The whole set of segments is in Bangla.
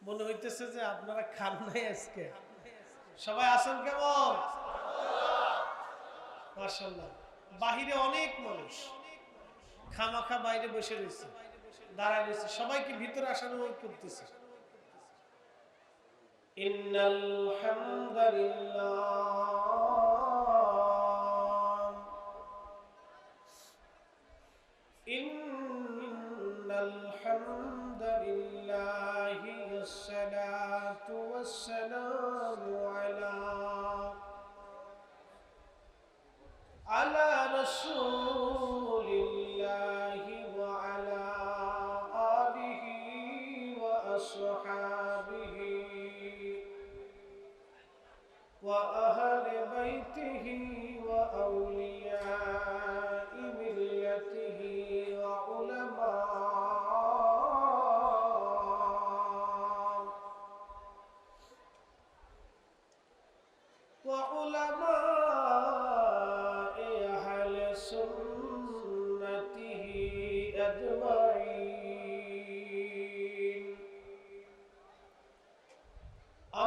মনে হইতেছে যে আপনারা খান নাই আজকে। সবাই আছেন কেমন? মাশাআল্লাহ। বাহিরে অনেক মানুষ খামাখা বাইরে বসে রয়েছে, দাঁড়ায় রয়েছে, সবাইকে ভিতরে আসার অনুরোধ করতেছে। ইন্নাল হামদুলিল্লাহ ইন্নাল হামদুলিল্লাহ ওয়াসসালাতু ওয়াসসালামু আলা রাসূলিল্লাহি ওয়া আলা আলিহি ওয়া আসহাবিহি ওয়া আহলি বাইতিহি ওয়া আউলিয়াই মিল্লাতিহি ওয়া উলামা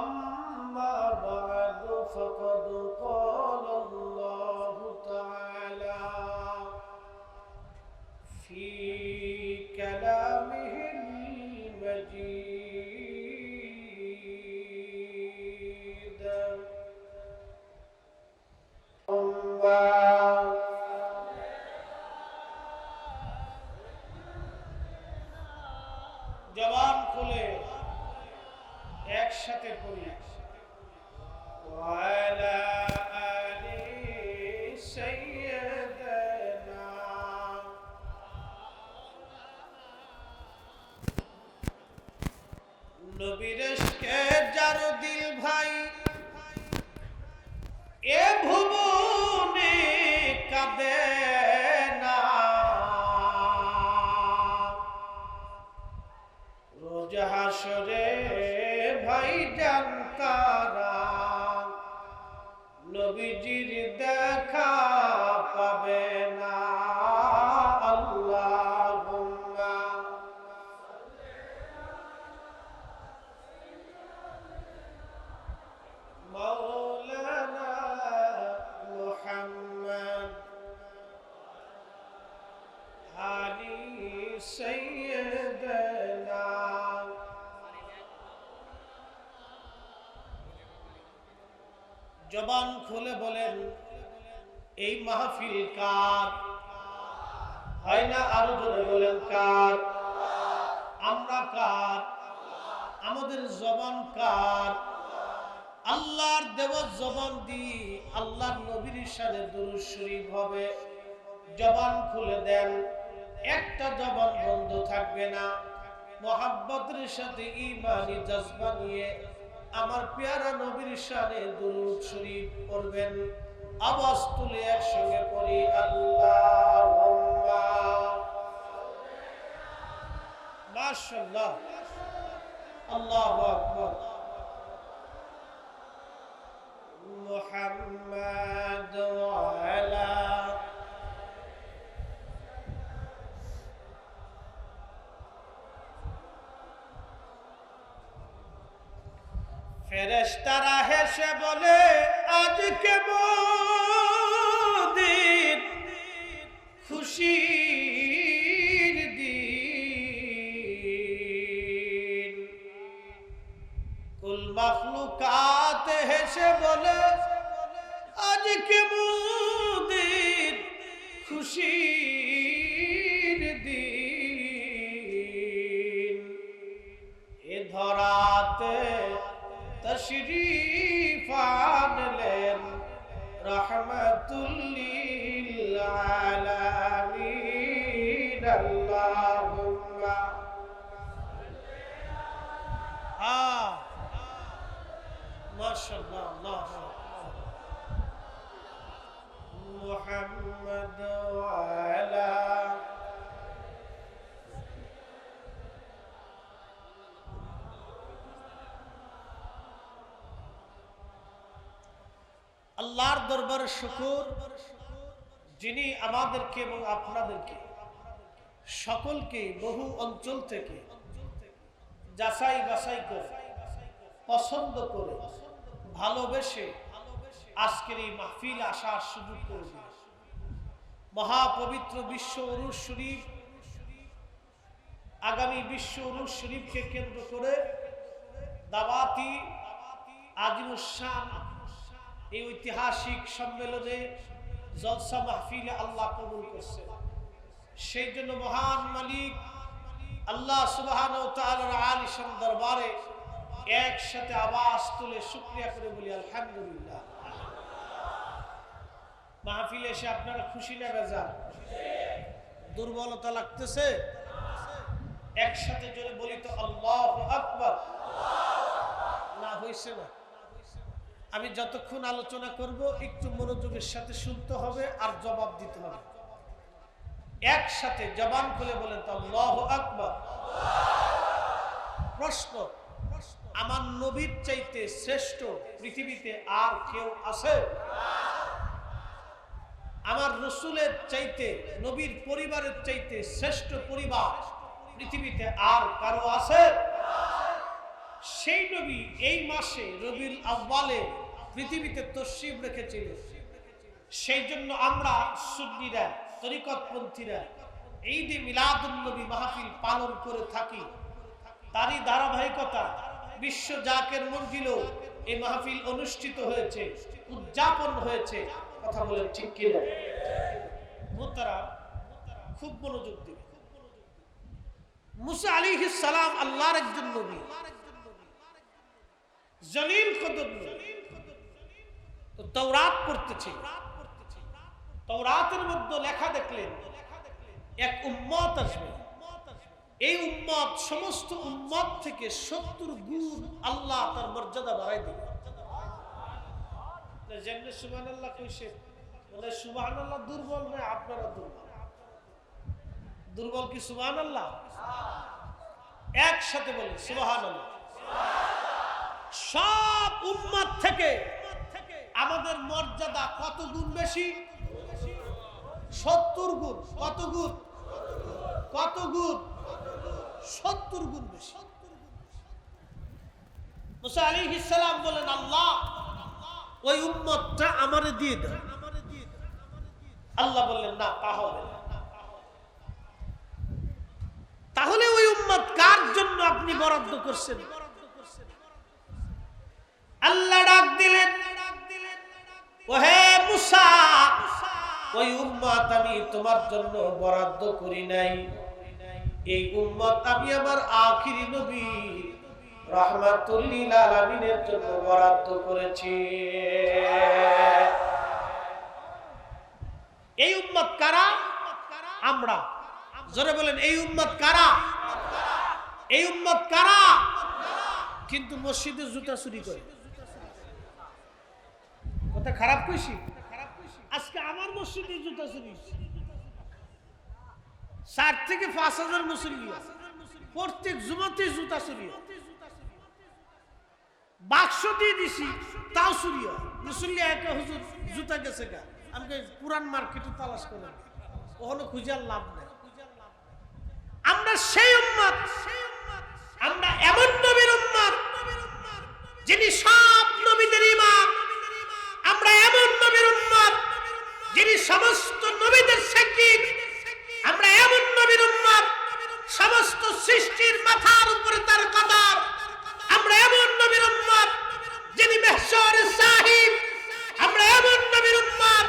أما بعد فقد قال الله تعالى في كلامه المجيد জবান খুলে একসাথে পড়ি ওয়ালা আলি সাইয়্যিদানা নবীর ইশকে যার দিল ভাই এ ভুবনে কাঁদে না রোজ হাসরে ভাই জানতারা নবীজির দেখা পাবে না। আল্লাহুম্মা মাওলানা মুহাম্মদ আলি সাইয়্যিদানা। জবান খুলে বলেন এই মাহফিল কার? হয় না? আরো জোরে বলেন কার? আমরা কার? আমাদের জবান কার? আল্লাহর দেব জবান দিয়ে আল্লাহর নবীর শানে দুরূদ শরীফ হবে। জবান খুলে দেন, একটা জবান বন্ধ থাকবে না। মুহাব্বতের সাথে ঈমানি জজবা নিয়ে আমার পেয়ারা নবীর শানে দুরূদ শরীফ পড়বেন। আওয়াজ তুলে একসঙ্গে পড়ি আল্লাহুম্মা। মাশাআল্লাহ, আল্লাহু আকবার। মুহাম্মাদ ওয়া আলা ফেরেশতারা হেসে বলে আজকে মোদের খুশির দিন। কুল মাখলুকাত হেসে বলে আজকে মোদের খুশির দিন। এ ধরাতে তশরীফ আনলেন রহমাতুল লিল আলামিন। আল্লাহুম্মা মাশাআল্লাহ, আল্লাহু আকবার। মুহাম্মদ ওয়া আলা আল্লাহর দরবারে শুকর, যিনি আমাদেরকে এবং আপনাদেরকে সকলকে বহু অঞ্চল থেকে যাচাই বাছাই করে পছন্দ করে ভালোবেসে আজকের এই মাহফিল আসার সুযোগ করে দিল। মহাপবিত্র বিশ্ব উরুস শরীফ, আগামী বিশ্ব উরুস শরীফকে কেন্দ্র করে দাওয়াতি আজিমুশান এই ঐতিহাসিক সম্মেলনে জলসা মাহফিলে আল্লাহ কবুল করছে। সেই জন্য মহান মালিক আল্লাহ সুবহানাহু ওয়া তাআলার আলিশান দরবারে একসাথে আওয়াজ তুলে শুকরিয়া করে বলি আলহামদুলিল্লাহ। মাহফিলে এসে আপনারা খুশি না বেজার? দুর্বলতা লাগতেছে? একসাথে জোরে বলি তো আল্লাহু আকবার। না হইছে না? আমি যতক্ষণ আলোচনা করব একটু মনোযোগের সাথে শুনতে হবে আর জবাব দিতে হবে। একসাথে জবান খুলে বলেন তো আল্লাহু আকবার। প্রশ্ন, আমার নবীর চাইতে শ্রেষ্ঠ পৃথিবীতে আর কেউ আছে? আমার রাসূলের চাইতে, নবীর পরিবারের চাইতে শ্রেষ্ঠ পরিবার পৃথিবীতে আর কারো আছে? সেই নবী এই মাসে রবিউল আউয়ালে পৃথিবীতে তশরিফ রেখেছিলেন। সেই জন্য আমরা সুন্নিরা, তরিকতপন্থীরা ঈদে মিলাদুন নবী মাহফিল পালন করে থাকি। তারই ধারাবাহিকতা বিশ্ব জাকের মঞ্জিলেও এই মাহফিল অনুষ্ঠিত হয়েছে, উদযাপন হয়েছে। কথা বলেন ঠিক কি না? মুহতারাম, খুব মনোযোগ দিবেন। মুসা আলাইহিস সালাম আল্লাহর একজন নবী, জলিল কদর নবী। তো তাওরাত পড়তেছে, তাওরাতের মধ্যে লেখা দেখলেন এক উম্মত আসবে। এই উম্মত সমস্ত উম্মত থেকে 70 গুণ আল্লাহ তার মর্যাদা বাড়াই দিবে। যেমনি সুবহানাল্লাহ কইছে, বলে সুবহানাল্লাহ দুর্বল নয়, আপনারা দুর্বল। দুর্বল কি সুবহানাল্লাহ? একসাথে বলি সুবহানাল্লাহ। সব উম্মত থেকে আমাদের মর্যাদা কত গুণ বেশি? 70 গুণ। কত গুণ? কত গুণ? 70 গুণ বেশি। মুসা আলাইহিস সালাম বলেন, আল্লাহ ওই উম্মতটা আমারে দিয়ে দাও। আল্লাহ বললেন, না তা হবে না। তাহলে ওই উম্মত কার জন্য আপনি বরাদ্দ করছেন? আল্লাহ ডাক দিলেন, ওহে মুসা, ওই উম্মত আমি তোমার জন্য বরাদ্দ করি নাই। এই উম্মত আমি আমার আখিরি নবী রাহমাতুল লিল আলামিনের জন্য বরাদ্দ করেছি। এই উম্মত কারা? আমরা। জোরে বলেন, এই উম্মত কারা? এই উম্মত কারা? কিন্তু মসজিদে জুতা চুরি করে। কথা খারাপ কইছি? আজকে আমার মসজিদে জুতা চুরি 4 থেকে 5,000 মুসল্লি প্রত্যেক জুমাতে জুতা চুরি। বাক্স দিয়ে দিছি তাও চুরি হয়। মুসল্লি একা হুজুর জুতা গেছে গা, আমাকে পুরান মার্কেটে তালাশ করে ওখানে খুঁজার লাভ নেই। আমরা সেই উম্মত, আমরা এমন নবীর উম্মত যিনি সব নবীদের ইমাম। আমরা এমন নবীর উম্মত যিনি সমস্ত নবীদের সাক্ষী। আমরা এমন নবীর উম্মত সমস্ত সৃষ্টির মাথার উপরে তার কদম। আমরা এমন নবীর উম্মত যিনি মেহশরের সাহিব। আমরা এমন নবীর উম্মত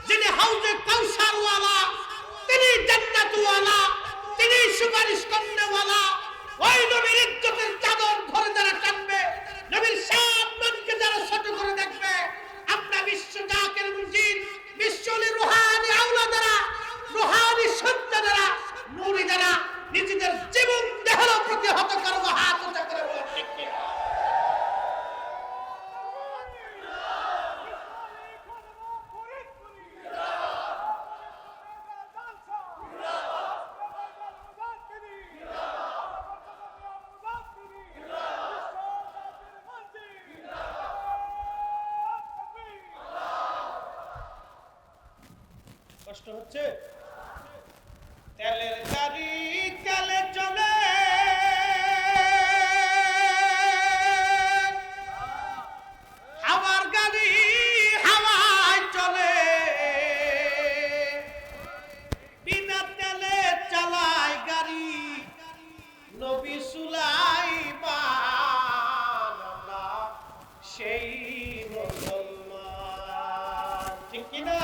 যিনি হাউজে কাউসার ওয়ালা, তিনি জান্নাত ওয়ালা, তিনি সুপারিশ করনেওয়ালা। ওই নবীর ইজ্জতের চাদর ধরে যারা টানবে, নবীর সম্মানকে যারা ছোট করে দেখবে, আমরা বিশ্ব জাকের মুজিদ, বিশ্বলি রুহানি আওলাদারা, রুহানি সন্তানেরা, নূরি যারা নিজেদের জীবন দেহের প্রতিহত করবো, হাত উঁচা করে বলে ঠিক কি? কষ্ট হচ্ছে? তেলের গাড়ি তেলে চলে, সুলাইমান আমরা সেই মুসলমান। ঠিক কিনা?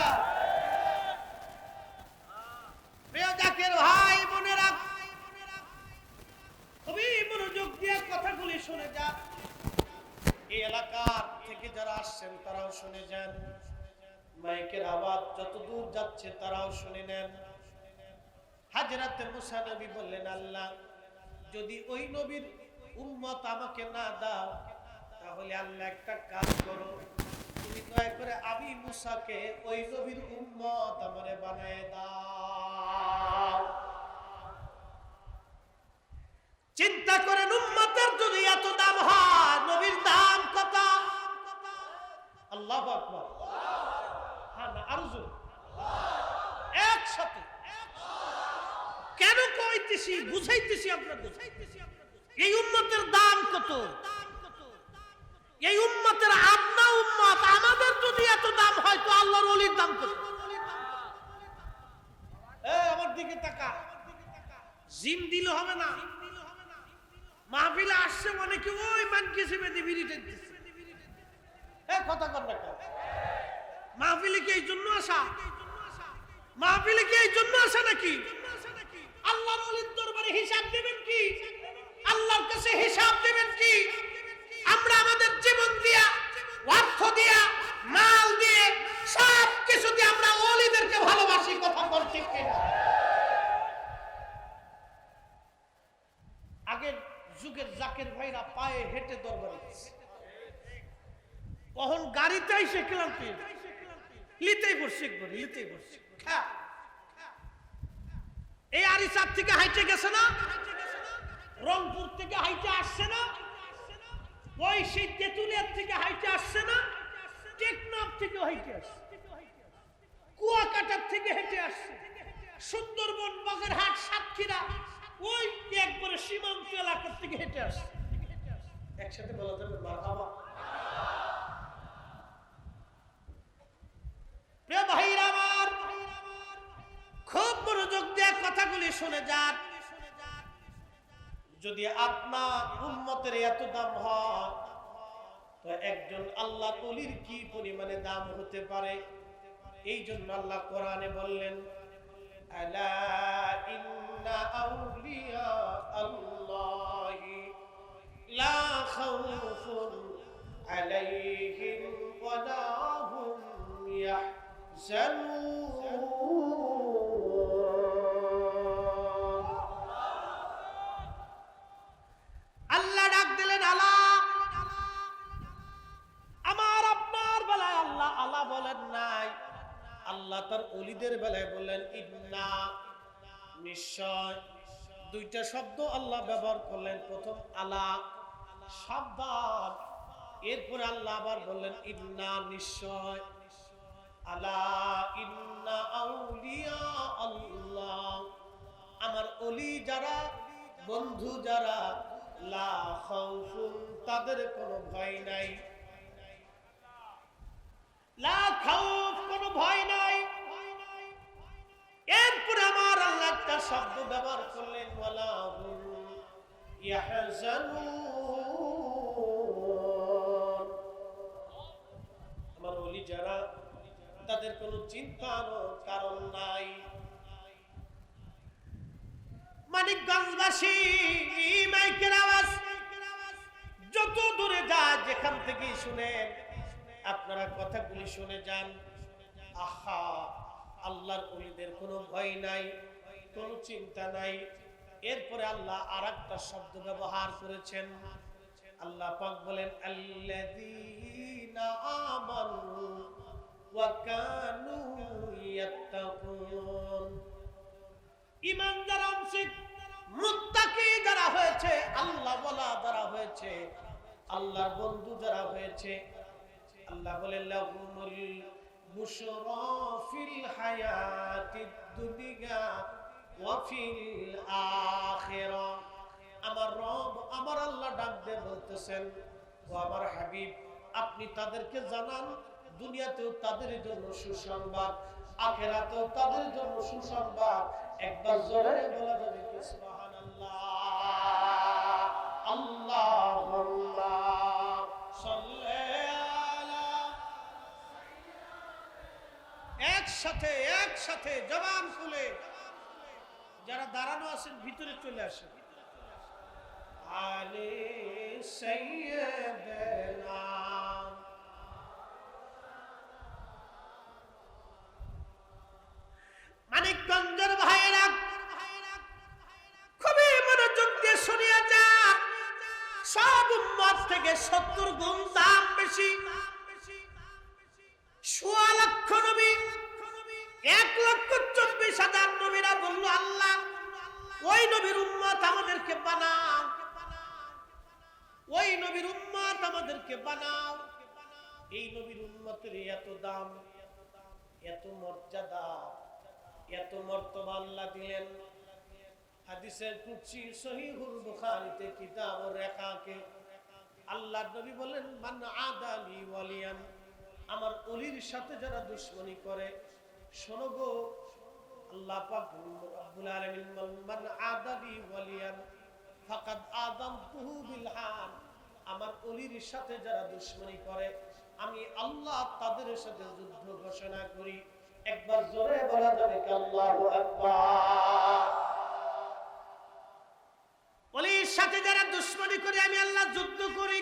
প্রিয় জাকের ভাই বোনেরা, খুবই মনোযোগ দিয়ে কথাগুলি শুনে যান। এই এলাকার থেকে যারা আসছেন তারাও শুনে যান, মাইকের আওয়াজ যত দূর যাচ্ছে তারাও শুনে নেন। হযরত মুসা নবী বললেন, আল্লাহ যদি ওই নবীর উম্মত আমাকে না দাও, তাহলে আল্লাহ একটা কাজ করো, তুমি দয়া করে আমি মুসাকে ওই নবীর উম্মত আমারে বানায় দাও। চিন্তা করেন, উম্মতের যদি এত দাম হয়, নবীর দাম কত? আল্লাহু আকবার। হ্যাঁ না আরো জোরে একসাথে। কেন কইতেছি, বুঝাইতেছি আপনাদের। এই উম্মতের দাম কত? এই উম্মতের আপনা উম্মত, আমাদের যদি এত দাম হয় তো আল্লাহর ওলির দাম কত? আমার দিকে তাকা। জিম দিলে হবে না। মাহফিলে আসছে মানে কি ওই মানকে হিসেবে বিড়িটা দিচ্ছে। কথা কর না। মাহফিলে কি এই জন্য আসা? মাহফিলে কি এই জন্য আসা নাকি? আল্লাহর ওলির দরবারে হিসাব দেবেন কি? আল্লাহর কাছে হিসাব দেবেন কি? আমরা আমাদের জীবন দিয়া, অর্থ দিয়া, মাল দিয়ে, সব কিছু দিয়ে আমরা ওলিদেরকে ভালোবাসি। কথা বলছি কিনা? আগের যুগের জাকের ভাইরা পায়ে হেঁটে দরবারে গেছে, কখন গাড়িতে এসে ক্লান্তি লিতেই পড়ছে, একবার লিতেই পড়ছে। এই আরিসাব থেকে হাইটে গেছে না, রংপুর থেকে হাইটে আসছে না, ওই সেই তেতুলিয়ার থেকে হাইটে আসছে না, টেকনাফ থেকে হাইটে আসছে, কুয়াকাটার থেকে হেঁটে আসছে, সুন্দরবন, বাগেরহাট, সাতক্ষীরা, ওই একবারে সীমান্ত এলাকার থেকে হেঁটে আসছে। একসাথে বলা যাবে মারহাবা। প্রিয় ভাইরা আমার, খুব মনোযোগ দিয়ে কথাগুলি শুনে যান। যদি আপনার উম্মতের এত দাম হয়, তো একজন আল্লাহর ওলির কি পরিমাণে দাম হতে পারে? এই জন্য আল্লাহ কোরআনে বললেন, আলা ইন্না আউলিয়া আল্লাহি লা খাউফুন আলাইহিম ওয়া লা হুম ইয়াহজানুন। আল্লাহ ডাক দিলেন আলা, আমার আপনার বেলায় আল্লাহ আলা বলেন নাই, আল্লাহ তার ওলিদের বেলায় বললেন ইন্না, নিশ্চয়। দুইটা শব্দ আল্লাহ ব্যবহার করলেন, প্রথম আলা সাবধান, এরপরে আল্লাহ আবার বললেন ইন্না, নিশ্চয়। আলা ইন্না আউলিয়া আল্লাহ, আমার ওলি যারা, বন্ধু যারা, লা খাউফুন, তাদের কোনো ভয় নাই, লা খাউফ, কোনো ভয় নাই। এরপরে আমার আল্লাহ একটা শব্দ ব্যবহার করলেন, ওয়ালা হুম ইয়াহজানুন, আমার ওলি যারা, তাদের কোনো চিন্তার কারণ নাই। মানিকগঞ্জবাসী, মাইকের আওয়াজ যত দূরে যায়, যেখান থেকে শুনেন, আপনারা কথাগুলি শুনে যান। আহা, আল্লাহর ওলিদের কোনো ভয় নাই, কোনো চিন্তা নাই। এরপরে আল্লাহ আরেকটা শব্দ ব্যবহার করেছেন। আল্লাহ পাক বলেন, আল্লাযীনা আমানু ওয়া কানু ইয়াত্তাকুন, ঈমান যারা আনছে, মুত্তাকি যারা হয়েছে, আল্লাহ ওয়ালা যারা হয়েছে, আল্লাহর বন্ধু যারা হয়েছে, আল্লাহ বলেন লাহুমুল বুশরা ফিল হায়াতিদ দুনিয়া ওয়া ফিল আখিরাহ। আমার রব, আমার আল্লাহ ডাক দিয়ে বলতেছেন, ও আমার হাবিব, আপনি তাদেরকে জানান, দুনিয়াতেও তাদের জন্য সুসংবাদ, আখিরাতেও তাদের জন্য সুসংবাদ। একবার জোরে বলা যাবে কি সুবহানাল্লাহ। একসাথে জবান খুলে যারা দাঁড়ানো আছেন ভিতরে চলে আসেন। আলে সাইয়্যিদানা মানিকগঞ্জের ভাইয়েরা খুবই মনোযোগ দিয়ে শুনিয়া যান। সব উম্মত থেকে 70 গুণ দাম বেশি। 1.25 লক্ষ নবী, 1,24,000 নবীরা বলল আল্লাহ ওই নবীর উম্মত আমাদেরকে বানাও, ওই নবীর উম্মত আমাদেরকে বানাও। এই নবীর উম্মতের এত দাম, এত মর্যাদা, এত মর্তবা আল্লাহ দিলেন। হাদিসের কুদসি সহিহুল বুখারীতে কিতাবুর রিকাকে আল্লাহর নবী বলেন, মান আদালি ওয়ালিয়ান, আমার ওলির সাথে যারা দুশমনি করে, শোনো গো আল্লাহ পাক রব্বুল আলামিন মান আদালি ওয়ালিয়ান ফাকাদ আযামতুহু বিল হার, আমার ওলির সাথে যারা দুশমনি করে আমি আল্লাহ তাদের সাথে যুদ্ধ ঘোষণা করি। একবার জোরে বলা যাবে কি আল্লাহু আকবার। ওলির সাথে যারা দুশমনি করে আমি আল্লাহ যুদ্ধ করি।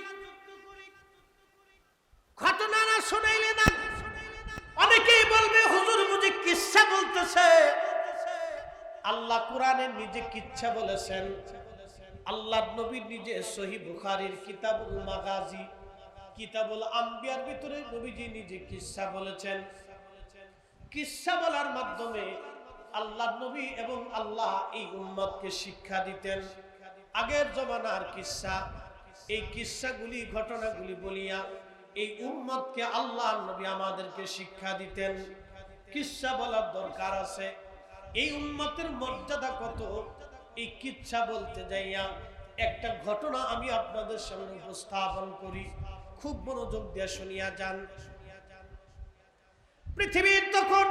ঘটনা না শোনাইলে না অনেকেই বলবে হুজুর মুঝে কিচ্ছা বলতেছে। আল্লাহ কোরআনে নিজে কিচ্ছা বলেছেন, আল্লাহর নবী নিজে সহিহ বুখারীর কিতাবুল মাগাজি, কিতাবুল আম্বিয়ার ভিতরে নবীজি নিজে কিচ্ছা বলেছেন। কিচ্ছা বলার মাধ্যমে আল্লাহর নবী এবং আল্লাহ এই উম্মতকে শিক্ষা দিতেন। আগের জমানার কিচ্ছা, এই কিচ্ছাগুলি ঘটনাগুলি বলিয়া এই উম্মতকে আল্লাহর নবী আমাদেরকে শিক্ষা দিতেন। কিচ্ছা বলার দরকার আছে। এই উম্মতের মর্যাদা কত, এই কিচ্ছা বলতে যাইয়া একটা ঘটনা আমি আপনাদের সামনে উপস্থাপন করি। খুব মনোযোগ দিয়ে শুনিয়া যান। পৃথিবীর তখন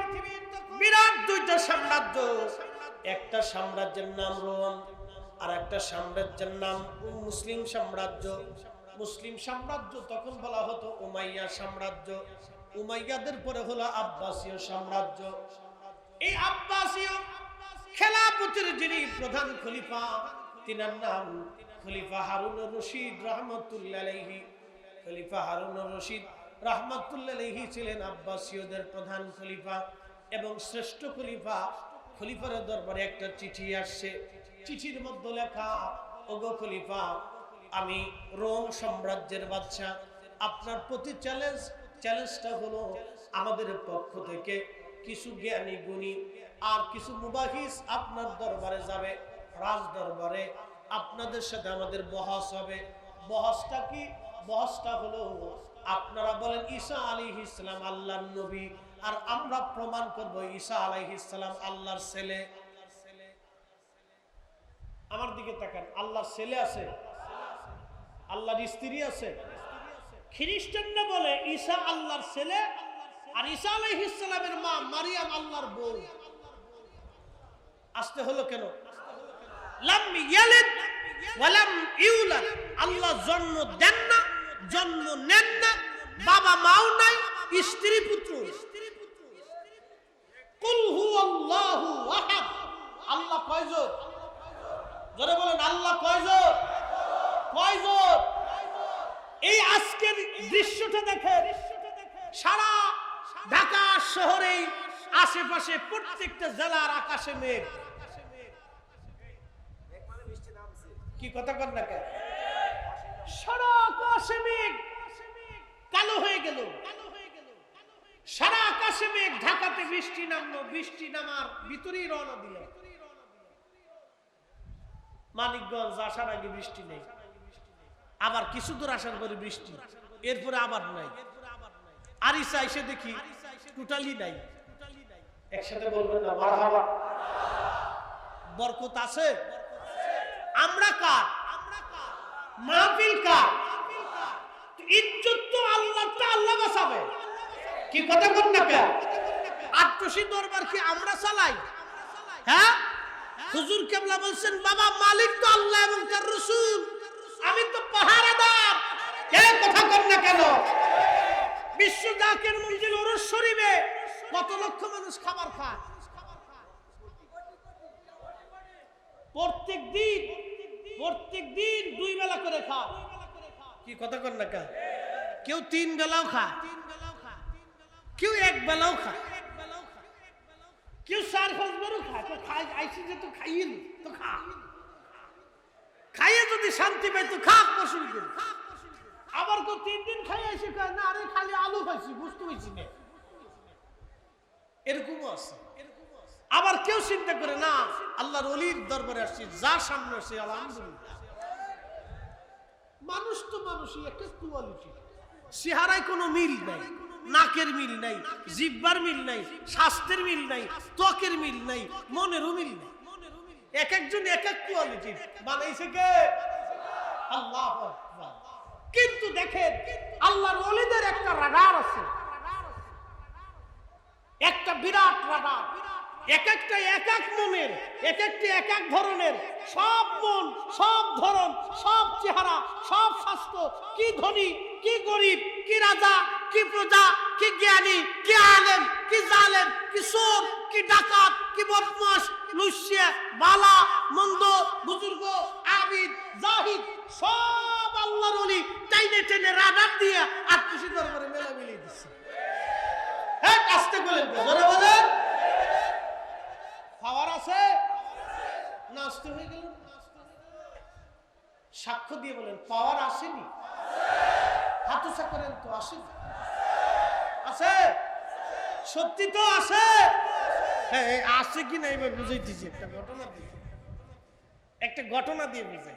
বিরাট দুইটা সাম্রাজ্য, একটা সাম্রাজ্যের নাম রোম আর একটা সাম্রাজ্যের নাম মুসলিম সাম্রাজ্য। মুসলিম সাম্রাজ্য তখন বলা হতো উমাইয়া সাম্রাজ্য, উমাইয়াদের পরে হলো আব্বাসীয় সাম্রাজ্য। এই আব্বাসীয় খেলাফতের যিনি প্রধান খলিফা, তিনার নাম খলিফা হারুনুর রশিদ রাহমাতুল্লাহ আলাইহি। খলিফা হারুনুর রশিদ রাহমাতুল্লাহ আলাইহি ছিলেন আব্বাসীয়দের প্রধান খলিফা এবং শ্রেষ্ঠ খলিফা। খলিফার দরবারে একটা চিঠি আসছে। চিঠির মধ্যে লেখা, ওগো খলিফা, আমি রোম সাম্রাজ্যের বাদশা, আপনার প্রতি চ্যালেঞ্জটা হলো আমাদের পক্ষ থেকে কিছু জ্ঞানী গুণী আর কিছু মুবাহিস আপনার দরবারে যাবে, রাজ দরবারে। আপনাদের সাথে আমাদের বহস হবে। বহসটা কি? বহসটা হলো আপনারা বলেন ঈসা আলাইহিস সালাম আল্লাহর নবী, আর আমরা প্রমাণ করব ঈসা আলাইহিস সালাম আল্লাহর ছেলে। আমার দিকে তাকান, আল্লাহর ছেলে আছে, আল্লাহর স্ত্রী আছে। খ্রিস্টানরা বলে ঈসা আল্লাহর ছেলে আর ঈসা আলাইহিস সালামের মা মারিয়াম আল্লাহর বউ। আসতে হলো কেন? লাম ইয়ালিদ ওয়া লাম ইউলাদ, আল্লাহ জন্ম দেন না, জন্ম নেন না, বাবা মাও নাই, স্ত্রী পুত্র। কুল হুয়াল্লাহু আহাদ, আল্লাহ কয়জন? জোরে বলেন আল্লাহ কয়জন? কয়জন? এই আজকের দৃশ্যটা দেখেন, সারা ঢাকা শহরে আশেপাশে প্রত্যেকটা জেলার আকাশে মেঘ। কি কথা কর না কেন? সারা আকাশে মেঘ, কালো হয়ে গেল। সারা আকাশে মেঘ, ঢাকাতে বৃষ্টি নামলো, বৃষ্টি নামার ভিতরেই রওনা দিল। মানিকগঞ্জ আসার আগে বৃষ্টি নেই, আবার কিছু দূর আসার পরে বৃষ্টি, এরপরে আবার নাই। আরিসা এসে দেখি টোটালি নাই। একসাথে বলবেন না মারহাবা? বরকত আছে। আমরা কার? মাহফিল কার? ইজ্জত তো আল্লাহটা, আল্লাহ বাঁচাবে। কি কথা বল না কেন? আটশি দরবার কি আমরা চালাই? হ্যাঁ, হুজুর কেবলা বলছেন বাবা মালিক তো আল্লাহ এবং তার রাসূল, আমি তো পাহারাদার। কে কথা কর না কেন? বিশ্ব জাকির মঞ্জিল ওরস শরীফে কত লক্ষ মানুষ খাবার খায় প্রত্যেক দিন 2 বেলা করে খায়। কি কথা কর না কা? কেউ 3 বেলাও খায়, কেউ 1 বেলাও খায়, কেউ 4-5 বারও খায়। তো খাই আইসি যে তো খাইয়ে নি তো খা, খাইয়ে যদি শান্তি পাই তো খা পশুর দিন। আবার তো 3 দিন খাই আইসি কয় না আরে খালি আলু খাইছি বুঝতে পারছি না, এরকমও আছে। আবার কেউ চিন্তা করে না আল্লাহর ওলির দরবারে আসছি, যা সামনে আসছে আলহামদুলিল্লাহ। মানুষ তো মানুষই, একটা কোয়ালিটি, চেহারায় কোনো মিল নাই, নাকের মিল নাই, জিহ্বার মিল নাই, স্বাস্থ্যের মিল নাই, ত্বকের মিল নাই, মনেরও মিল নাই। এক একজন এক এক কোয়ালিটি বানাইছে কে? আল্লাহ। কিন্তু দেখেন আল্লাহর ওলিদের একটা রাডার আছে, একটা বিরাট রাডার। এক একটা এক এক মনের, এক একটি এক এক ধরনের, সব মন, সব ধরন, সব চেহারা, সব স্বাস্থ্য, কি ধনী, কি গরিব, কি রাজা, কি প্রজা, কি জ্ঞানী, কি আলেম, কি জালেম, কি চোর, কি ডাকাত, কি বদমাশ, লুচ্চা, বালা, মন্দ, বুজুর্গ, আবিদ, জাহিদ, সব আল্লাহর ওলি টাইনে টেনে রাডার দিয়ে আত্মীয় দরবারে মেলা মিলিয়ে দিচ্ছে। হ্যাঁ, আসতে বলেন, জোরে বলেন। পাওয়ার আছে না? আসতে হয়ে গেল। সাক্ষ্য দিয়ে বলেন পাওয়ার আসেনি? হাত উঁচা করেন তো আসেনি? আছে, সত্যি তো আছে। হ্যাঁ, আছে কি না এবার বুঝাইতেছি। একটা ঘটনা দিয়ে বুঝাই।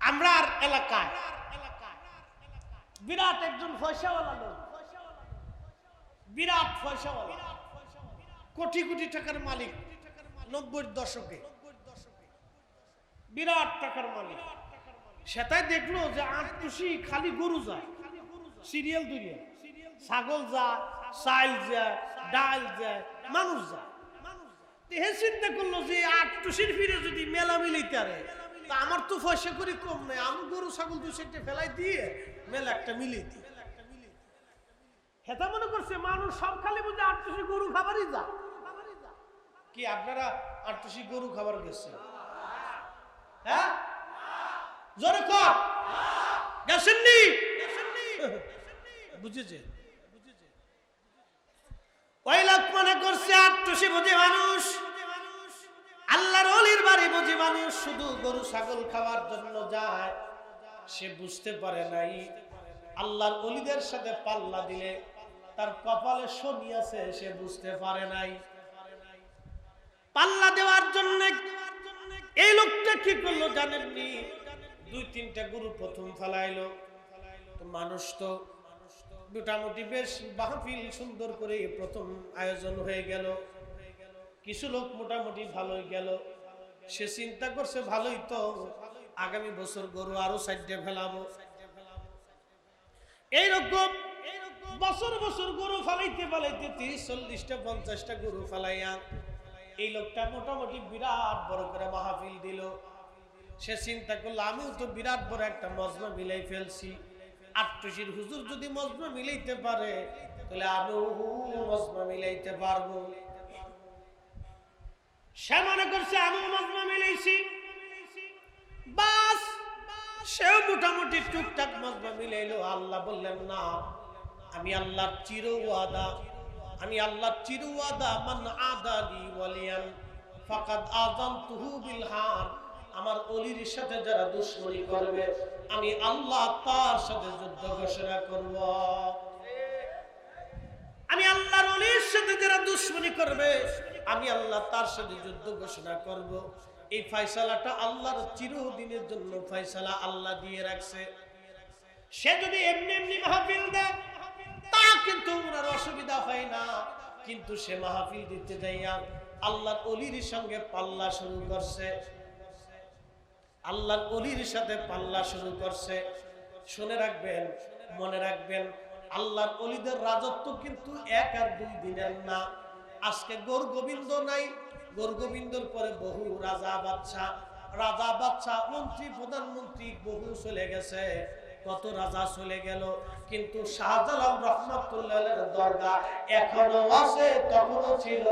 আমরা এলাকায় বিরাট একজন পয়সাওয়ালা লোক, বিরাট পয়সাওয়ালা, কোটি কোটি টাকার মালিক, 90-র দশকে বিরাট টাকার মালিক। সেটাই দেখলো যে আটটুসি খালি গরু যায়, সিরিয়াল দুনিয়া, ছাগল যায়, চাইল যায়, ডাল যায়, মানুষ যায়। চিন্তা করলো যে আটটুসির ফিরে যদি মেলা মিলিতে পারে, তা আমার তো পয়সা করে কম নাই, আমি গরু ছাগল 2-4টা ফেলাই দিয়ে মেলা একটা মিলিয়ে দিই। হেতা মনে করছে মানুষ সব খালি বুঝে আটটুসি গরু খাবারই যা। কি আপনারা আটটুসি গরু খাবার গেছে? হ্যাঁ, জোরে কর, গেছেননি? বুঝেছে? ওই লোক মনে করছে আটটুসি বুঝে মানুষ, আল্লাহর ওলির বাড়ি বুঝে মানুষ শুধু গরু ছাগল খাওয়ার জন্য যায়। সে বুঝতে পারে নাই আল্লাহর ওলিদের সাথে পাল্লা দিলে তার কপালে শনি আছে, সে বুঝতে পারে নাই। পাল্লা দেওয়ার জন্য এই লোকটা কি করলো জানেননি? 2-3টা গরু প্রথম ফেলাইলো। তো মানুষ তো মোটামুটি বেশ মাহফিল সুন্দর করে প্রথম আয়োজন হয়ে গেল, কিছু লোক মোটামুটি ভালোই গেল। সে চিন্তা করছে ভালোই তো, আগামী বছর গরু আরো 4টা ফেলাবো। এইরকম বছর বছর গরু ফেলাইতে ফেলাইতে 30-40টা 50টা গরু ফেলাইয়া এই লোকটা মোটামুটি বিরাট বড় করে মাহফিল দিল। সে চিন্তা করলো আমিও তো বিরাট বড় একটা মজমা মিলাই ফেলছি, আটটুসির হুজুর যদি মজমা মিলাইতে পারে তাহলে আমিও মজমা মিলাইতে পারবো। সে মনে করছে আমিও মজমা মিলাইছি, বাস সেও মোটামুটি টুকটাক মজমা মিলাইলো। আল্লাহ বললেন না, আমি আল্লাহর চির ওয়াদা, আমি আল্লাহর চির ওয়াদা, মান আদালি ওয়ালিয়ান ফাকাদ আযানতুহু বিল হার। আমার ওলির সাথে যারা দুশমনি করবে আমি আল্লাহ তার সাথে যুদ্ধ ঘোষণা করব। আমি আল্লাহর ওলির সাথে যারা দুশমনি করবে আমি আল্লাহ তার সাথে যুদ্ধ ঘোষণা করব। এই ফয়সালাটা আল্লাহর চিরদিনের জন্য ফয়সালা আল্লাহ দিয়ে রাখছে। সে যদি এমনি এমনি মাহফিল দেয় তা কিন্তু ওনার অসুবিধা হয় না, কিন্তু সে মাহফিল দিতে যাইয়া আল্লাহর ওলির সঙ্গে পাল্লা শুরু করছে, আল্লাহর ওলির সাথে পাল্লা শুরু করছে। শুনে রাখবেন, মনে রাখবেন, আল্লাহর ওলিদের রাজত্ব কিন্তু 1 আর 2 দিনের না। আজকে গৌর গোবিন্দ নাই, গৌর গোবিন্দর পরে বহু রাজা বাদশা, মন্ত্রী, প্রধানমন্ত্রী বহু চলে গেছে। কত রাজা চলে গেল, কিন্তু শাহজালাল রহমাতুল্লাহের দরগা এখনো আছে, তখনও ছিল,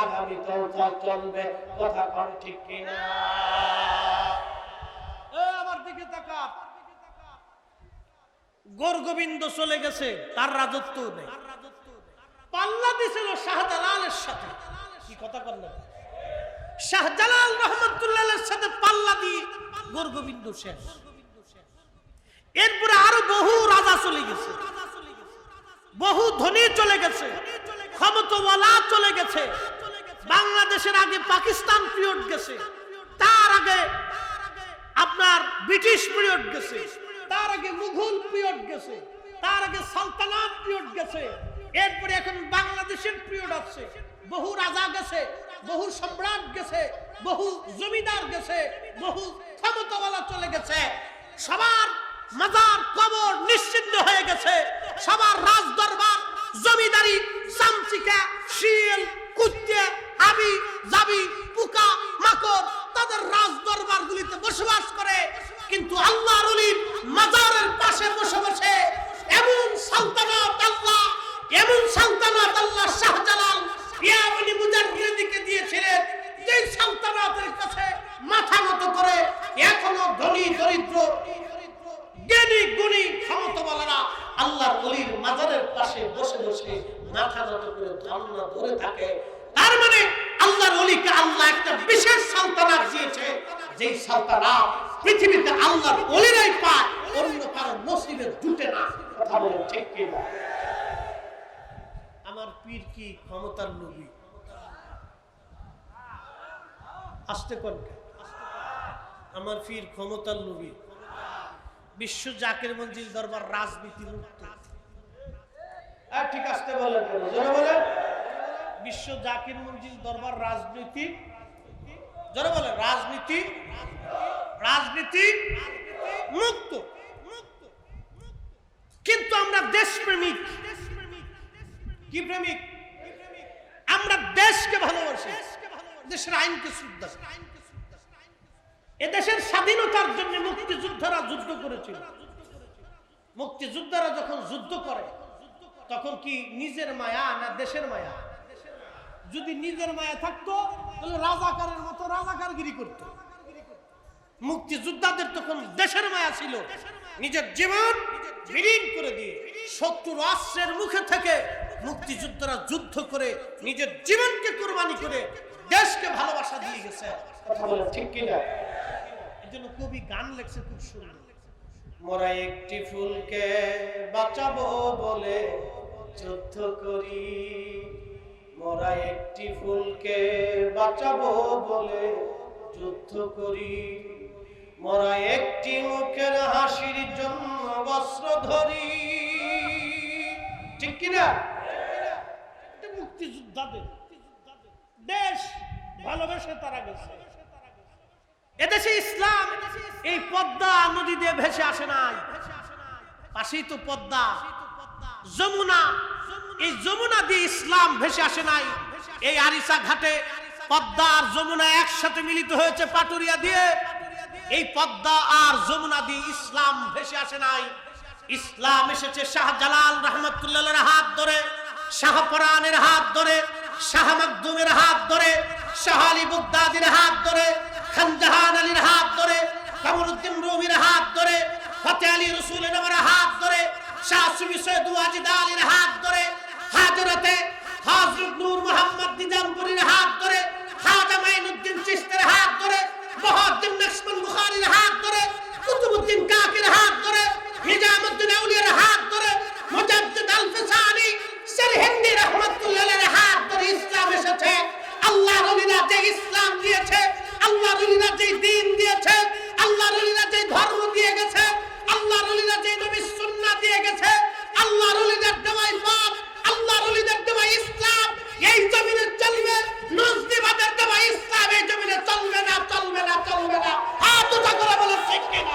আগামীতেও চলবে। কথা কোন ঠিক কিনা? আমার দিকে তাকা। গোরগোবিন্দ চলে গেছে, তার রাজত্ব নেই। পাল্লা দিছিল শাহজালালের সাথে। কি কথা বললেন? শাহজালাল রহমাতুল্লাহের সাথে পাল্লা দিয়ে গোরগোবিন্দ শেষ। এরপরে আরো বহু রাজা চলে গেছে, বহু ধনী চলে গেছে, ক্ষমতাওয়ালা চলে গেছে। বাংলাদেশের আগে পাকিস্তান পিরিয়ড গেছে, তার আগে আপনার ব্রিটিশ পিরিয়ড গেছে, তার আগে মুঘল পিরিয়ড গেছে, তার আগে সালতানাত পিরিয়ড গেছে, এরপরে এখন বাংলাদেশের পিরিয়ড আছে। বহু রাজা গেছে, বহু সম্রাট গেছে, বহু জমিদার গেছে, বহু ক্ষমতাওয়ালা চলে গেছে। সবার মাজার কবর নিশ্চিহ্ন হয়ে গেছে, সবার রাজ দরবার জমিদারি চামচিকা শিল কুত্তে আবি জাবি পোকা মাকড় তাদের রাজ দরবার গুলিতে বসবাস করে। কিন্তু আল্লাহর ওলির মাজারের পাশে বসে বসে এমন সালতানাত আল্লাহ, এমন সালতানাত আল্লাহ শাহজালাল ইয়ামানি মুজাদ্দিদকে দিয়েছিলেন, যে সালতানাতের কাছে মাথা নত করে এখনো ধনী দরিদ্র জ্ঞানী গুণী ক্ষমতাওয়ালারা আল্লাহর ওলির মাজারের পাশে বসে বসে মাথা নত করে ধর্ণা ধরে থাকে। তার মানে আল্লাহর ওলিকে আল্লাহ একটা বিশেষ সালতানাত দিয়েছে, যেই সালতানাত পৃথিবীতে আল্লাহর ওলিরাই পায়, অন্য কারো নসিবে জুটে না। কথা বলেন ঠিক কি না? আমার পীর কি ক্ষমতার লোভী? আসতে কোন? আমার পীর ক্ষমতার লোভী। বিশ্ব জাকির মঞ্জিল দরবার রাজনীতি মুক্ত। ঠিক আসতে বলেন, জোরে বলেন। বিশ্ব জাকির মঞ্জিল দরবার রাজনীতি, জোরে বলেন, রাজনীতি রাজনীতি মুক্ত। কিন্তু আমরা দেশপ্রেমিক। কি প্রেমিক? আমরা দেশকে ভালোবাসি, দেশের আইনকে শ্রদ্ধা। এদেশের স্বাধীনতার জন্য মুক্তিযোদ্ধারা যুদ্ধ করেছিল। মুক্তিযোদ্ধারা যখন যুদ্ধ করে তখন কি নিজের মায়া না দেশের মায়া? যদি নিজের মায়া থাকতো তাহলে রাজাকারের মতো রাজাকারগিরি করতো। মুক্তিযোদ্ধাদের তখন দেশের মায়া ছিল, নিজের জীবন বিলীন করে দিয়ে শত্রুর অস্ত্রের মুখে থেকে মুক্তিযোদ্ধারা যুদ্ধ করে নিজের জীবনকে কুরবানি করে দেশকে ভালোবাসা দিয়ে গেছে। কথা বলেন ঠিক কিনা? এজন্য কবি গান লেখছে খুব সুন্দর। মোরা একটি ফুলকে বাঁচাবো বলে যুদ্ধ করি, মোরা একটি ফুলকে বাঁচাবো বলে যুদ্ধ করি, মোরা একটি মুখের হাসির জন্য বস্ত্র ধরি। ঠিক কিনা? মুক্তিযোদ্ধাদের দেশ ভালোবেসে তারা গেছে। এদেশে ইসলাম এই পদ্মা নদী দিয়ে ভেসে আসে নাই, পাশেই তো পদ্মা যমুনা, এই যমুনা দিয়ে ইসলাম ভেসে আসে নাই। এই আরিসা ঘাটে পদ্মা আর যমুনা একসাথে মিলিত হয়েছে পাটুরিয়া দিয়ে। এই পদ্মা আর যমুনা দিয়ে ইসলাম ভেসে আসে নাই। ইসলাম এসেছে শাহজালাল রহমাতুল্লাহের হাত ধরে, শাহপরানের হাত ধরে, শাহ মাকদুমের হাত ধরে, শাহ আলী বুগদাদির হাত ধরে, খানজাহান আলীর হাত ধরে, কামরুদ্দিন রুমির হাত ধরে, ফতে আলী রসুলের হাত ধরে, শাহ সুফি সৈয়দ ওয়াজিদ আলীর হাত ধরে, হাজরতে হযরত নূর মোহাম্মদ নিজামপুরীর হাত ধরে, খাজা মাইনুদ্দিন চিশতির হাত ধরে, বহাউদ্দিন নকশবন্দ বুখারীর হাত ধরে, কুতুবউদ্দিন কাকির হাত ধরে, নিজামউদ্দিন আউলিয়ার হাত ধরে, মুজাদ্দিদ আল-ফিসানি সরহিন্দি রাহমাতুল্লাহির হাত ধরে ইসলাম এসেছে। আল্লাহর ওলিরা যে ইসলাম দিয়েছে, আল্লাহর ওলিরা যে দ্বীন দিয়েছে, আল্লাহর ওলিরা যে ধর্ম দিয়ে গেছে, আল্লাহর ওলিরা যে নবীর সুন্নাহ দিয়ে গেছে, আল্লাহর ওলিদের দেওয়াই পথ, আল্লাহর ওলিদের দেওয়া ইসলাম এই জমিনে চলবে। নজদিবাদের দেওয়া ইসলাম এই জমিনে চলবে না, চলবে না, চলবে না। হাত উঁচা করে বলেন ঠিক কিনা?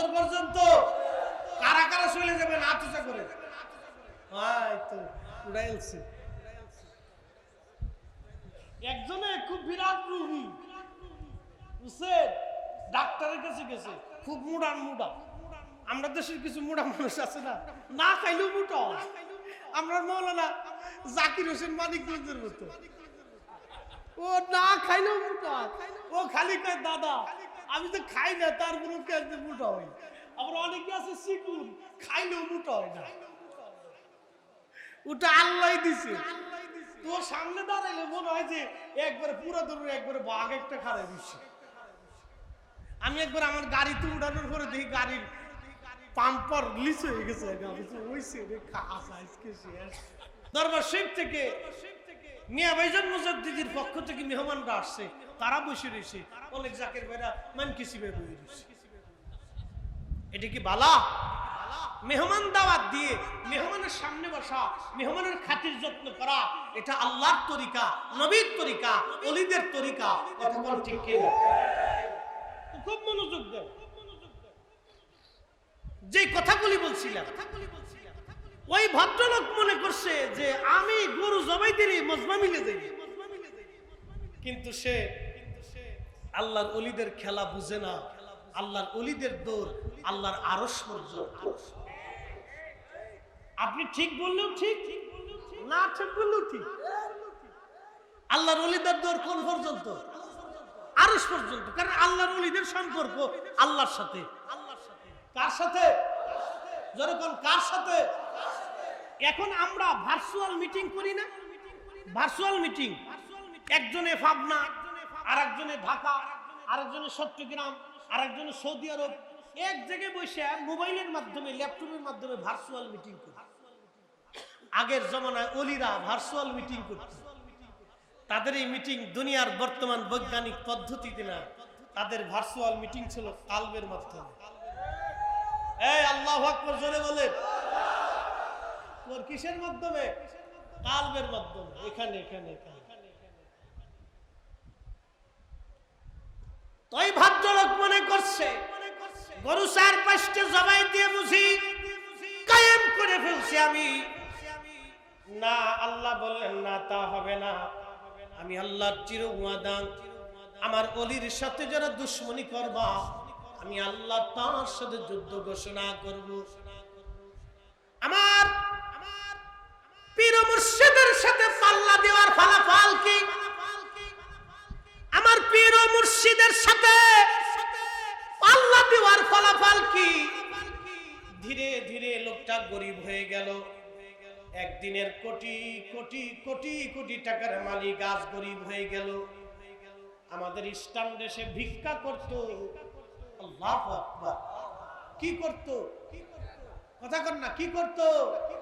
ফজর পর্যন্ত কারা কারা চলে যাবেন আতুচা করে তো উড়াইলছে একজনে খুব বিরাট রোগী বুঝছে ডাক্তারের কাছে গেছে খুব মুড়া আমরা দেশের কিছু মুড়া মানুষ আছে না না খাইলেও মোটা আমরা মৌলানা জাকির হোসেন মানিকগঞ্জের মতো ও না খাইলেও মোটা ও খালি কয় দাদা আমি তো খাই না তারপরে কেমন মোটা হই আবার অনেকে আছে শিকুন খাইলেও মোটা হয় না ওটা আল্লাহ দিছে তোর সামনে দাঁড়াইলে মনে হয় যে একবারে পুরো ধরুন একবারে বাঘ একটা খারাপ দিচ্ছে আমি একবার আমার গাড়িতে উড়ানোর পরে দেখি গাড়ির পাম্পার লিচ হয়ে গেছে দরবার শরীফ থেকে মিয়া ভাইজান মুজাদ্দিদির পক্ষ থেকে মেহমানরা আসছে তারা বসে রয়েছে অনেক জাকের ভাইরা মান কিসি ভাই বসে রয়েছে এটা কি বালা মেহমান দাওয়াত দিয়ে মেহমানের সামনে বসা মেহমানের খাতির যত্ন করা এটা আল্লাহর তরিকা নবীর তরিকা ওলিদের তরিকা কথা বল ঠিক কি না খুব মনোযোগ দাও যে কথাগুলি বলছিলাম ওই ভদ্রলোক মনে করছে যে আমি গরু জবাই দিলে মজমা মিলে যাই কিন্তু সে আল্লাহর ওলিদের খেলা বুঝে না আল্লাহর ওলিদের দৌড় আল্লাহর আরশ পর্যন্ত আপনি ঠিক বললেও ঠিক না ঠিক বললেও ঠিক আল্লাহর ওলিদের দৌড় কোন পর্যন্ত আরশ পর্যন্ত কারণ আল্লাহর ওলিদের সম্পর্ক আল্লাহর সাথে কার সাথে যখন কার সাথে এখন আমরা ভার্চুয়াল মিটিং করি না ভার্চুয়াল মিটিং একজনে পাবনা আরেকজনে ঢাকা আরেকজনে চট্টগ্রাম আরেকজনে সৌদি আরব এক জায়গায় বসে মোবাইলের মাধ্যমে ল্যাপটপের মাধ্যমে ভার্চুয়াল মিটিং করি আগের জমানায় ওলিরা ভার্চুয়াল মিটিং করত তাদের এই মিটিং দুনিয়ার বর্তমান বৈজ্ঞানিক পদ্ধতিতে না তাদের ভার্চুয়াল মিটিং ছিল কালবের মাধ্যমে এই আল্লাহু আকবার জোরে বলেন তোর কিসের মাধ্যমে কালবের মাধ্যমে এখানে এখানে তাই ভদ্রলোক মনে করছে গরু 4-5টা জবাই দিয়ে বুঝি কায়েম করে ফেলছি আমি না আল্লাহ বললেন না তা হবে না আমি আল্লাহর চির ওয়াদা আমার ওলির সাথে যারা দুশমনি করবা আমি আল্লাহ তার সাথে যুদ্ধ ঘোষণা করব আমার পীর মুর্শিদের সাথে পাল্লা দেওয়ার ফলাফল কি আমার পীর মুর্শিদের সাথে পাল্লা দেওয়ার ফলাফল কি ধীরে ধীরে লোকটা গরিব হয়ে গেল একদিনের কোটি কোটি কোটি কোটি টাকার মালিক আজ গরিব হয়ে গেল আমাদের ইসলাম দেশে ভিক্ষা করত আল্লাহু আকবার কি করত কথা কর না কি করত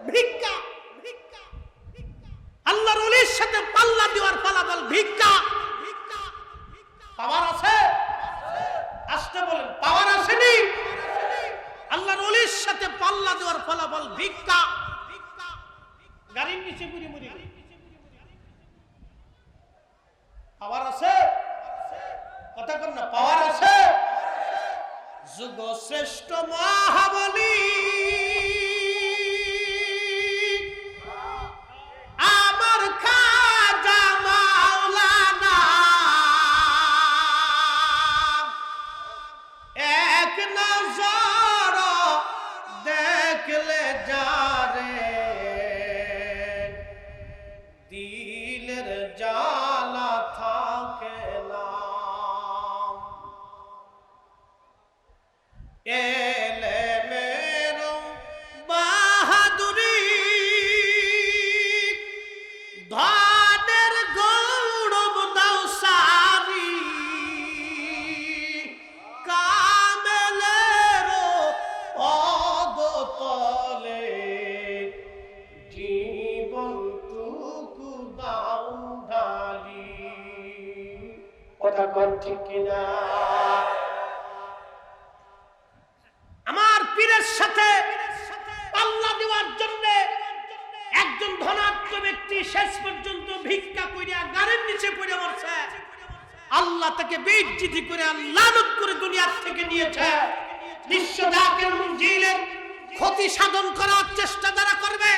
ভিক্ষা আল্লাহর ওলির সাথে পাল্লা দেওয়ার ফলাফল ভিক্ষা পাওয়ার আছে আসতে বলেন পাওয়ার আসেনি আল্লাহর ওলির সাথে পাল্লা দেওয়ার ফলাফল ভিক্ষা গাড়ির নিচে মুড়ি মুড়ি পাওয়ার আছে কথা কর না পাওয়ার আছে যুগ শ্রেষ্ঠ মহাবলী আমার খাজা মাওলানা এক নজর দেখলে যারে দিলের জ্বালা থাকে না এলে মেরো বাহাদুরি ধনের গৌরব দাও সারি কামেলেরো অদতলে জীবন টুকু দাও ঢালি কথা কর ঠিক কিনা আমার পীরের সাথে পাল্লা দেওয়ার জন্য একজন ধনাঢ্য ব্যক্তি শেষ পর্যন্ত ভিক্ষা কইরা গাড়ির নিচে পড়ে মরছে আল্লাহ তাকে বেইজ্জতি করে লানত করে দুনিয়া থেকে নিয়েছে বিশ্ব জাকের মঞ্জিলের ক্ষতি সাধন করার চেষ্টা যারা করবে,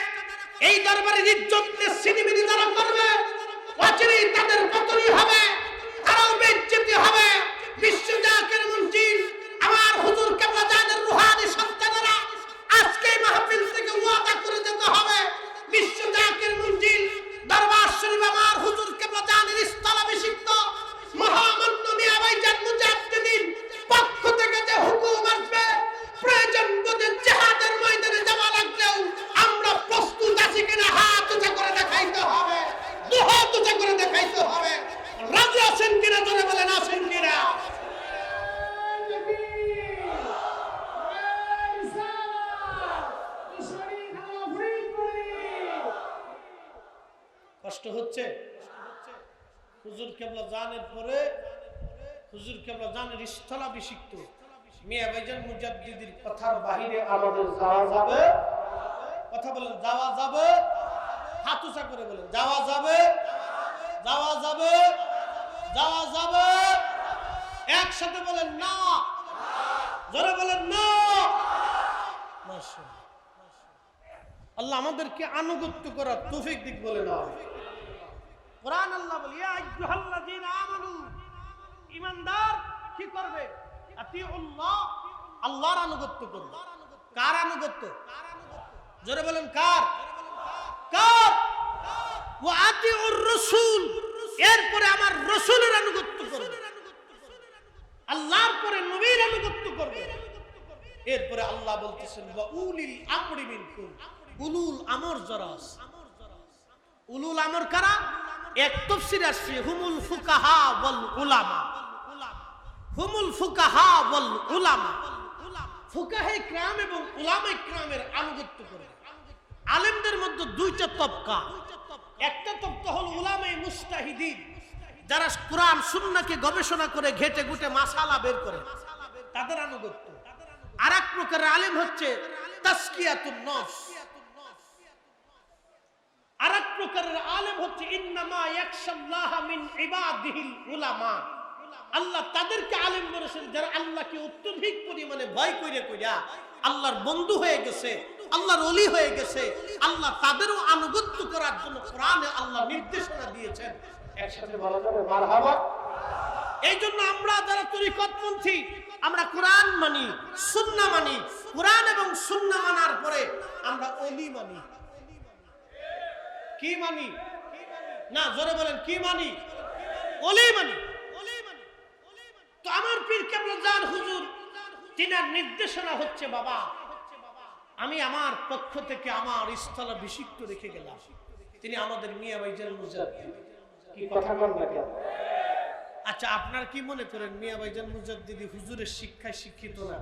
এই দরবারের ইজ্জতকে ছিনিমিনি যারা করবে, অচিরেই তাদের পতনই হবে, তারাও বেজ্জতি হবে। বিশ্ব জাকের মঞ্জিল আমার হুজুর কেবলা জানের রুহানি সন্তানেরা আজকে মাহফিল থেকে ওয়াদা করে যেতে হবে, বিশ্ব জাকের মঞ্জিল দরবার শরীফ আমার হুজুর কেবলা জানের স্থলাভিষিক্ত মহামান্য মিয়া ভাইজান মুজাদ্দিদিন পক্ষ থেকে যে হুকুম আসবে, প্রয়োজন বোধে জিহাদের ময়দানে যাওয়া লাগলেও আমরা প্রস্তুত আছি কিনা হাত উঁচা করে দেখাইতে হবে, দুহাত উঁচা করে দেখাইতে হবে। রাজি আছেন কিনা জোরে বলেন, আছেন কিনা? কষ্ট হচ্ছে? হুজুর কেবলা জানের পরে হুজুর কেবলা জানের স্থলাভিষিক্ত মিয়া ভাইজান মুজাদ্দিদির কথার বাহিরে আমাদের যাওয়া যাবে? কথা বলেন, যাওয়া যাবে? হাত উঁচা করে বলেন, যাওয়া যাবে? যাওয়া যাবে? যাওয়া যাবে? একসাথে বলেন না, জোরে বলেন না। মাশাআল্লাহ, আল্লাহ আমাদেরকে আনুগত্য করার তৌফিক দিক বলে না। কোরআন আল্লাহ বলে, ইয়া আইয়ুহাল্লাযীনা আমানু, ঈমানদার কি করবে? আতিউল্লাহ, আল্লাহর আনুগত্য করবে। কার আনুগত্য? জোরে বলেন, কার? কার? ওয়া আতিউর রাসূল, এরপরে আমার রাসূলের আনুগত্য করবে। আল্লাহর পরে নবীর আনুগত্য করবে। এরপরে আল্লাহ বলতেছেন ওয়া উলিল আমরি মিনকুম, উলুল আমর যারা আছে। উলুল আমর কারা? এক তাফসীরে আসছে হুমুল ফুকাহা ওয়াল উলামা। হুমুল ফুকাহা ওয়াল উলামা, ফুকাহে কিরাম এবং উলামায়ে কিরামের আনুগত্য করে। আলেমদের মধ্যে দুইটা তবকা, একটা তবকা হলো উলামায়ে মুজতাহিদিন, যারা কোরআন সুন্নাহকে গবেষণা করে ঘেটে ঘুটে মাসালা বের করে, তাদের আনুগত্য। আরেক প্রকারের আলেম হচ্ছে তাসকিয়াতুন নফস। আরেক প্রকারের আলেম হচ্ছে ইন্নামা ইয়াখশাল্লাহ মিন ইবাদিহিল উলামা। আল্লাহ তাদেরকে আলেম বলেছেন যারা আল্লাহকে অত্যধিক পরিমাণে ভয় করে কইরা আল্লাহর বন্ধু হয়ে গেছে, আল্লাহর ওলি হয়ে গেছে। আল্লাহ তাদেরও আনুগত্য করার জন্য কোরআনে আল্লাহ নির্দেশনা দিয়েছেন। একসাথে বলা যাবে মারহাবা। এই জন্য আমরা যারা তরিকতপন্থী, আমরা কোরআন মানি, সুন্নাহ মানি। কোরআন এবং সুন্নাহ মানার পরে আমরা ওলি মানি। কি মানি? না, জোরে বলেন, কি মানি? ওলি মানি। তো আমার পীর কেবলা জান হুজুর, তিনার নির্দেশনা হচ্ছে, বাবা আমি আমার পক্ষ থেকে আমার স্থলাভিষিক্ত রেখে গেলাম। তিনি আমাদের মিয়া ভাইজান মুজাদ্দিদ। কি কথা বলবেন? আচ্ছা, আপনারা কি মনে করেন মিয়া ভাইজান মুজাদ্দিদি হুজুরের শিক্ষায় শিক্ষিত না?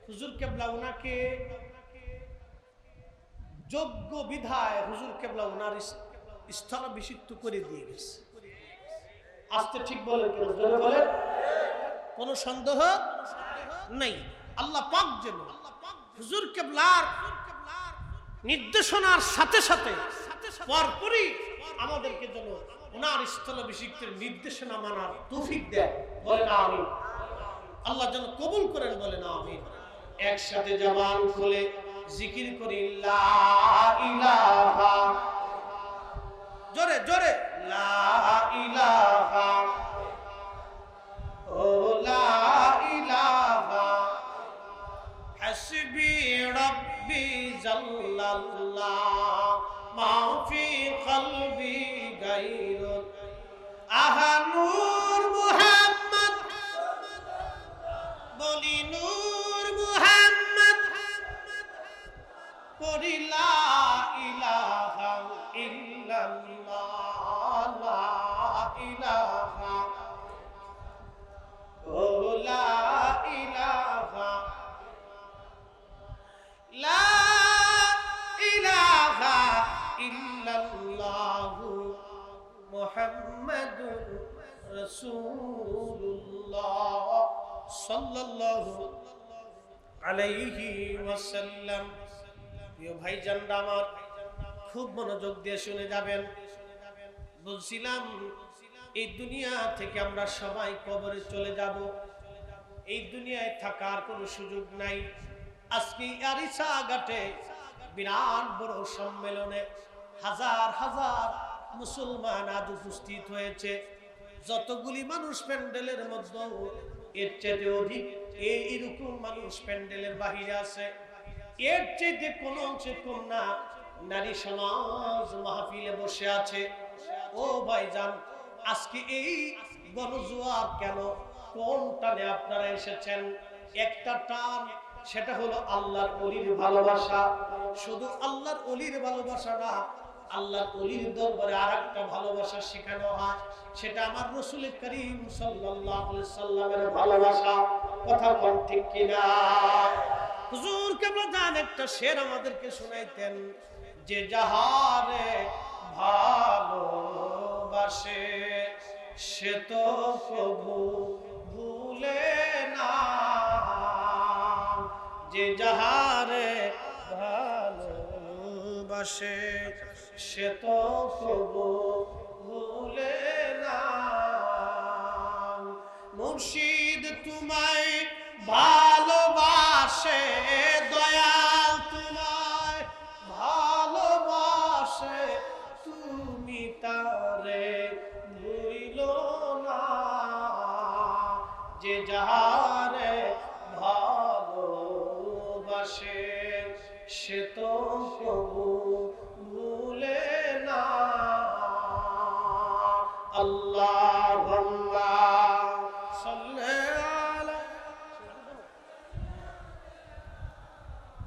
হুজুর কেবলা ওনাকে যোগ্য বিধায় হুজুর কেবলা ওনার স্থলাভিষিক্ত করে দিয়ে গেছে। আস্তে ঠিক বলেন, কোন সন্দেহ নেই। আল্লাহ পাক যেন হুজুর কেবলার নির্দেশনার সাথে সাথে পরপরই আমাদেরকে যেন ওনার স্থলাভিষিক্তের নির্দেশনা মানার তৌফিক দেয়। বলেন আমিন। আল্লাহ যেন কবুল করেন, বলেন আমিন। একসাথে জবান খুলে জিকির করি লা ইলাহা, জোরে জোরে লা ইলাহা, ও লা ইলাহা হাসবি রাব্বি জাল্লাল্লাহ মা ফি কলবি গায়রুন আহা নূর মুহাম্মদ, বলি নূর মুহাম্মদ, পড়ি লা ইলাহা ইল্লাল্লাহ, লা ইলাহা, ও লা ইলাহা, লা ইলাহা ইল্লাল্লাহ মুহাম্মাদুর রাসূলুল্লাহ সাল্লাল্লাহু আলাইহি ওয়াসাল্লাম। প্রিয় ভাইজানরা আমার, খুব মনোযোগ দিয়ে শুনে যাবেন। বলছিলাম এই দুনিয়া থেকে আমরা সবাই কবরে চলে যাব। এই দুনিয়ায় থাকার কোনো সুযোগ নাই। আজকে আরিসা ঘাটে বিরাট বড় সম্মেলনে হাজার হাজার মুসলমান আজ উপস্থিত হয়েছে। যতগুলি মানুষ প্যান্ডেলের মধ্যে, এর চেয়ে অধিক এইরকম মানুষ প্যান্ডেলের বাহিরে আছে। এর চেয়ে কোনো অংশে কম না, নারী সমাজ মাহফিলে বসে আছে। ও ভাইজান, আজকে এই গণজোয়ার কেন, কোন টানে আপনারা এসেছেন? একটা টান, সেটা হলো আল্লাহর ওলির ভালোবাসা। শুধু আল্লাহর ওলির ভালোবাসা না, আল্লাহর ওলির দরবারে আরেকটা ভালোবাসা শেখানো হয়, সেটা আমার রাসূল করিম সাল্লাল্লাহু আলাইহি সাল্লামের ভালোবাসা। কথা কোন ঠিক কিনা? হুজুর কেবল জান একটা শের আমাদেরকে শোনাইতেন, যে যাহারে ভালোবাসে সে তো প্রভু ভুলে না, যে যাহারে ভালোবাসে সে তো প্রভু ভুলে না। মুর্শিদ তোমায় ভালোবাসে, দয়াল তোমায় ভালোবাসে, তুমি তারে ভুলিল না, যে যাহারে ভালোবাসে সে তো প্রভু ভুলে না। আল্লাহুম্মা সাল্লি আলা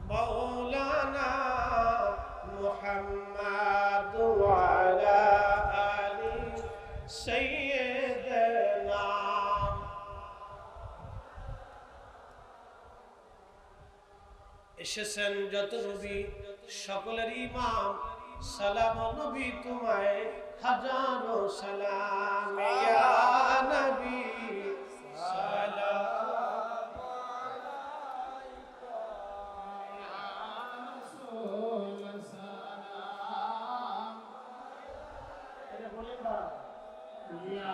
মাওলানা মুহাম্মাদ ওয়া আলা আলি সাইয়্যিদিনা। এসেছেন যত নবী সকলের ইমাম, সালাম নবী তোমায় হাজারো সালাম, ইয়া নবী সালাম আলাইকা, ইয়া রাসূল সালাম। এটা বলেন না, ইয়া